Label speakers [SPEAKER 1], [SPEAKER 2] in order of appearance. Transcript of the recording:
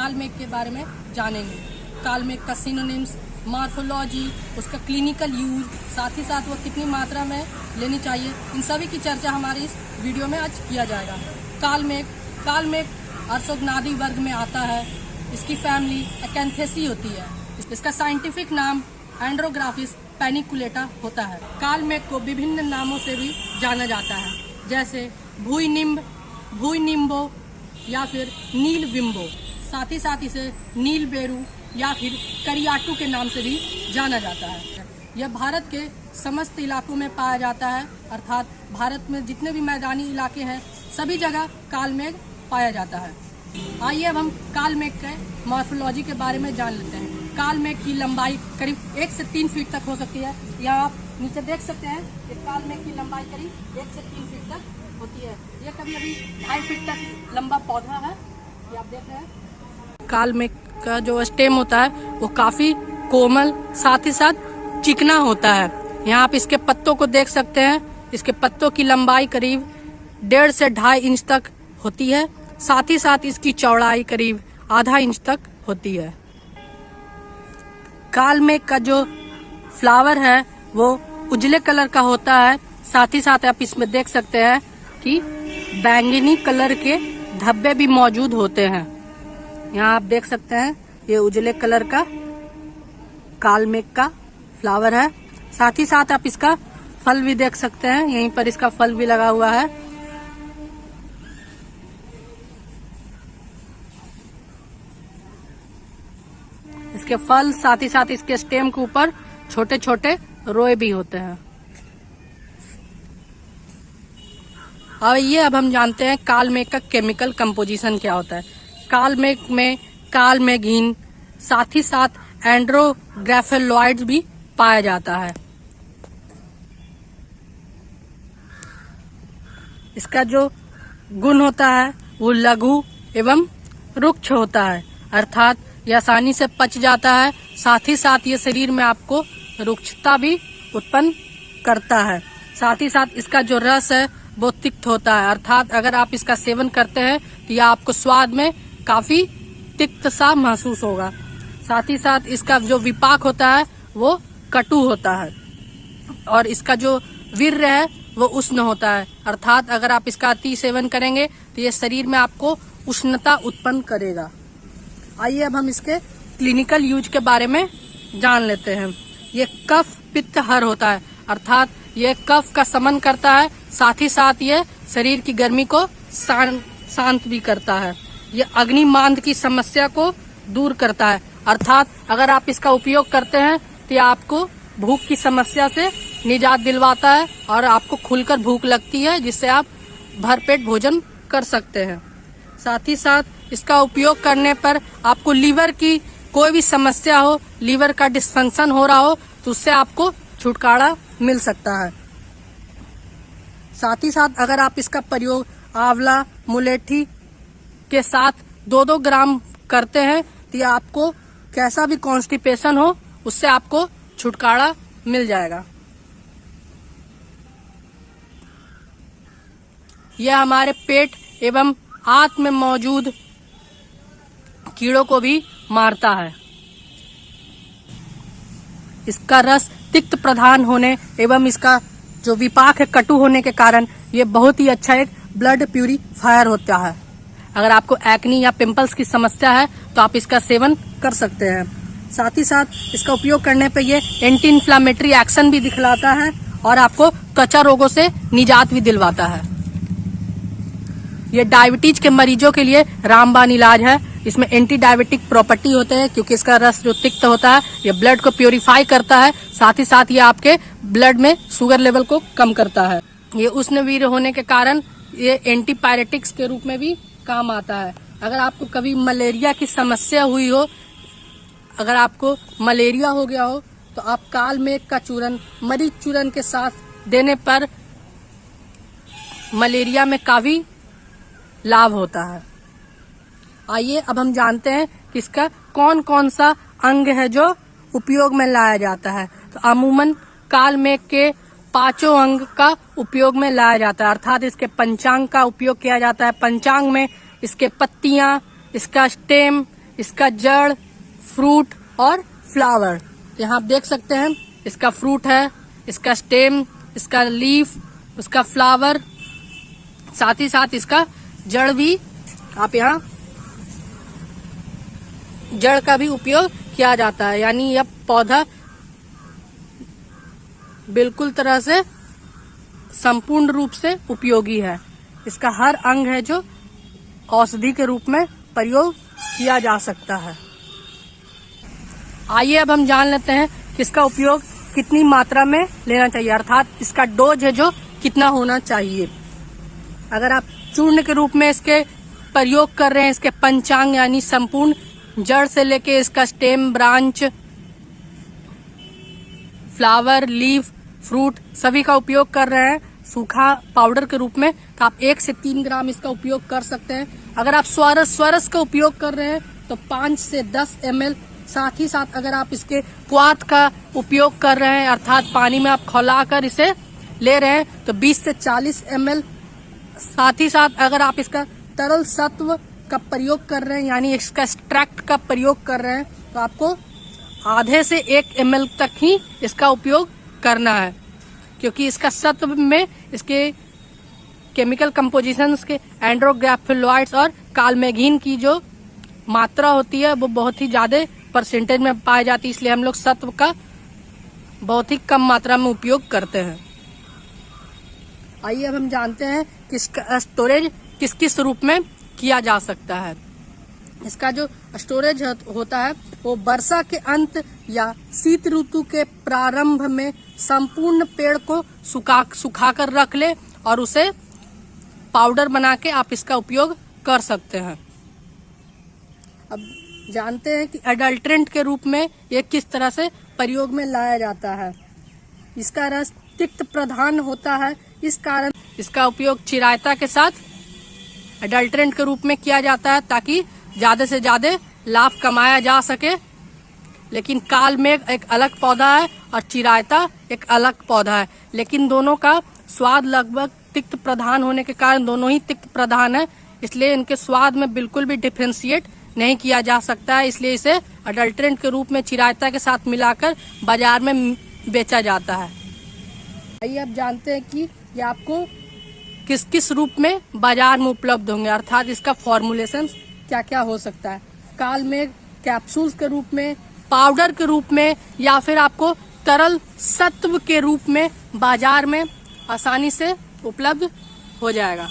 [SPEAKER 1] काल मेघ के बारे में जानेंगे। काल मेघ का सिनोनिम्स, मॉर्फोलॉजी, उसका क्लिनिकल यूज, साथ ही साथ वो कितनी मात्रा में लेनी चाहिए, इन सभी की चर्चा हमारी इस वीडियो में आज किया जाएगा। काल मेघ अर्सोगनादी वर्ग में आता है। इसकी फैमिली एकैंथेसी होती है। इसका साइंटिफिक नाम एंड्रोग्राफिस पैनिकुलेटा होता है। काल मेघ को विभिन्न नामों से भी जाना जाता है, जैसे भूइनिम्बो या फिर नीलविम्बो। साथ ही साथ इसे नीलबेरू या फिर करियाटू के नाम से भी जाना जाता है। यह भारत के समस्त इलाकों में पाया जाता है, अर्थात भारत में जितने भी मैदानी इलाके हैं सभी जगह काल मेघ पाया जाता है। आइए अब हम काल मेघ के मॉर्फोलॉजी के बारे में जान लेते हैं। काल मेघ की लंबाई करीब 1 से 3 फीट तक हो सकती है। यहाँ आप नीचे देख सकते हैं कि काल मेघ की लंबाई करीब 1 से 3 फीट तक होती है। यह कभी 2.5 फीट तक लंबा पौधा है, ये आप देख रहे हैं। काल मेघ का जो स्टेम होता है वो काफी कोमल, साथ ही साथ चिकना होता है। यहाँ आप इसके पत्तों को देख सकते हैं। इसके पत्तों की लंबाई करीब 1.5 से 2.5 इंच तक होती है। साथ ही साथ इसकी चौड़ाई करीब आधा इंच तक होती है। काल मेघ का जो फ्लावर है वो उजले कलर का होता है। साथ ही साथ आप इसमें देख सकते हैं कि बैंगनी कलर के धब्बे भी मौजूद होते हैं। यहाँ आप देख सकते हैं ये उजले कलर का काल मेघ का फ्लावर है। साथ ही साथ आप इसका फल भी देख सकते हैं, यहीं पर इसका फल भी लगा हुआ है। इसके फल, साथ ही साथ इसके स्टेम के ऊपर छोटे छोटे रोए भी होते हैं। अब हम जानते हैं काल मेघ का केमिकल कंपोजिशन क्या होता है। काल मेघ में काल मेघीन, साथ ही साथ एंड्रोग्राफेलॉइड्स भी पाया जाता है। इसका जो गुण होता है वो लघु एवं रुक्ष होता है, अर्थात यह आसानी से पच जाता है। साथ ही साथ ये शरीर में आपको रुक्षता भी उत्पन्न करता है। साथ ही साथ इसका जो रस है वो तिक्त होता है, अर्थात अगर आप इसका सेवन करते हैं तो यह आपको स्वाद में काफी तिक्त सा महसूस होगा। साथ ही साथ इसका जो विपाक होता है वो कटु होता है और इसका जो वीर्य है वो उष्ण होता है, अर्थात अगर आप इसका अति सेवन करेंगे तो ये शरीर में आपको उष्णता उत्पन्न करेगा। आइए अब हम इसके क्लिनिकल यूज के बारे में जान लेते हैं। ये कफ पित्त हर होता है, अर्थात ये कफ का शमन करता है। साथ ही साथ ये शरीर की गर्मी को शांत भी करता है। ये अग्निमांद की समस्या को दूर करता है, अर्थात अगर आप इसका उपयोग करते हैं तो ये आपको भूख की समस्या से निजात दिलवाता है और आपको खुलकर भूख लगती है, जिससे आप भरपेट भोजन कर सकते हैं। साथ ही साथ इसका उपयोग करने पर आपको लीवर की कोई भी समस्या हो, लीवर का डिस्फंक्शन हो रहा हो तो उससे आपको छुटकारा मिल सकता है। साथ ही साथ अगर आप इसका प्रयोग आंवला, मुलेठी के साथ 2-2 ग्राम करते हैं तो ये आपको कैसा भी कॉन्स्टिपेशन हो उससे आपको छुटकारा मिल जाएगा। यह हमारे पेट एवं आंत में मौजूद कीड़ों को भी मारता है। इसका रस तिक्त प्रधान होने एवं इसका जो विपाक है कटु होने के कारण ये बहुत ही अच्छा एक ब्लड प्यूरिफायर होता है। अगर आपको एक्नी या पिंपल्स की समस्या है तो आप इसका सेवन कर सकते हैं। साथ ही साथ इसका उपयोग करने पे ये एंटी इन्फ्लामेटरी एक्शन भी दिखलाता है और आपको त्वचा रोगों से निजात भी दिलवाता है। ये डायबिटीज के मरीजों के लिए रामबाण इलाज है। इसमें एंटी डायबिटिक प्रॉपर्टी होते हैं क्योंकि इसका रस जो तिक्त होता है ये ब्लड को प्यूरिफाई करता है। साथ ही साथ ये आपके ब्लड में शुगर लेवल को कम करता है। ये उष्णवीर्य होने के कारण ये एंटीपायरेटिक्स के रूप में भी काम आता है। अगर आपको कभी मलेरिया की समस्या हुई हो, अगर आपको मलेरिया हो गया हो तो आप काल मेघ का चूर्ण मरीच चूर्ण के साथ देने पर मलेरिया में काफी लाभ होता है। आइए अब हम जानते हैं कि इसका कौन कौन सा अंग है जो उपयोग में लाया जाता है। तो अमूमन काल मेघ के 5 अंग का उपयोग में लाया जाता है, अर्थात इसके पंचांग का उपयोग किया जाता है। पंचांग में इसके पत्तियां, इसका स्टेम, इसका जड़, फ्रूट और फ्लावर। यहाँ आप देख सकते हैं इसका फ्रूट है, इसका स्टेम, इसका लीफ, उसका फ्लावर, साथ ही साथ इसका जड़ भी। आप यहाँ जड़ का भी उपयोग किया जाता है, यानी यह पौधा बिल्कुल तरह से संपूर्ण रूप से उपयोगी है। इसका हर अंग है जो औषधि के रूप में प्रयोग किया जा सकता है। आइए अब हम जान लेते हैं कि इसका उपयोग कितनी मात्रा में लेना चाहिए, अर्थात इसका डोज है जो कितना होना चाहिए। अगर आप चूर्ण के रूप में इसके प्रयोग कर रहे हैं, इसके पंचांग यानी संपूर्ण जड़ से लेके इसका stem, branch, flower, leaf, fruit सभी का उपयोग कर रहे हैं सूखा पाउडर के रूप में, तो आप 1 से 3 ग्राम इसका उपयोग कर सकते हैं। अगर आप स्वरस का उपयोग कर रहे हैं तो 5 से 10 ml। साथ ही साथ अगर आप इसके क्वाथ का उपयोग कर रहे हैं, अर्थात पानी में आप खौलाकर इसे ले रहे हैं, तो 20 से 40 ml। साथ ही साथ अगर आप इसका तरल सत्व का प्रयोग कर रहे हैं, यानी इसका एक्सट्रैक्ट का प्रयोग कर रहे हैं, तो आपको आधे से 1 ml तक ही इसका उपयोग करना है, क्योंकि इसका सत्व में इसके केमिकल कंपोजिशंस के एंड्रोग्राफिलॉइड्स और कालमेघीन की जो मात्रा होती है वो बहुत ही ज्यादा परसेंटेज में पाई जाती है, इसलिए हम लोग सत्व का बहुत ही कम मात्रा में उपयोग करते हैं। आइए अब हम जानते हैं कि इसका स्टोरेज किस किस रूप में किया जा सकता है। इसका जो स्टोरेज होता है वो वर्षा के अंत या शीत ऋतु के प्रारंभ में संपूर्ण पेड़ को सुखाकर रख ले और उसे पाउडर बना के आप इसका उपयोग कर सकते हैं। अब जानते हैं कि एडल्ट्रेंट के रूप में ये किस तरह से प्रयोग में लाया जाता है। इसका रस तिक्त प्रधान होता है, इस कारण इसका उपयोग चिरायता के साथ एडल्ट्रेंट के रूप में किया जाता है ताकि ज्यादा से ज्यादा लाभ कमाया जा सके। लेकिन कालमेघ एक अलग पौधा है और चिरायता एक अलग पौधा है, लेकिन दोनों का स्वाद लगभग तिक्त प्रधान होने के कारण दोनों ही तिक्त प्रधान है, इसलिए इनके स्वाद में बिल्कुल भी डिफ्रेंशिएट नहीं किया जा सकता है। इसलिए इसे अडल्ट्रेंट के रूप में चिरायता के साथ मिलाकर बाजार में बेचा जाता है। आइए अब जानते हैं कि ये आपको किस किस रूप में बाजार में उपलब्ध होंगे, अर्थात इसका फॉर्मुलेशन क्या क्या हो सकता है। कालमेघ कैप्सूल्स के रूप में, पाउडर के रूप में, या फिर आपको तरल सत्व के रूप में बाजार में आसानी से उपलब्ध हो जाएगा।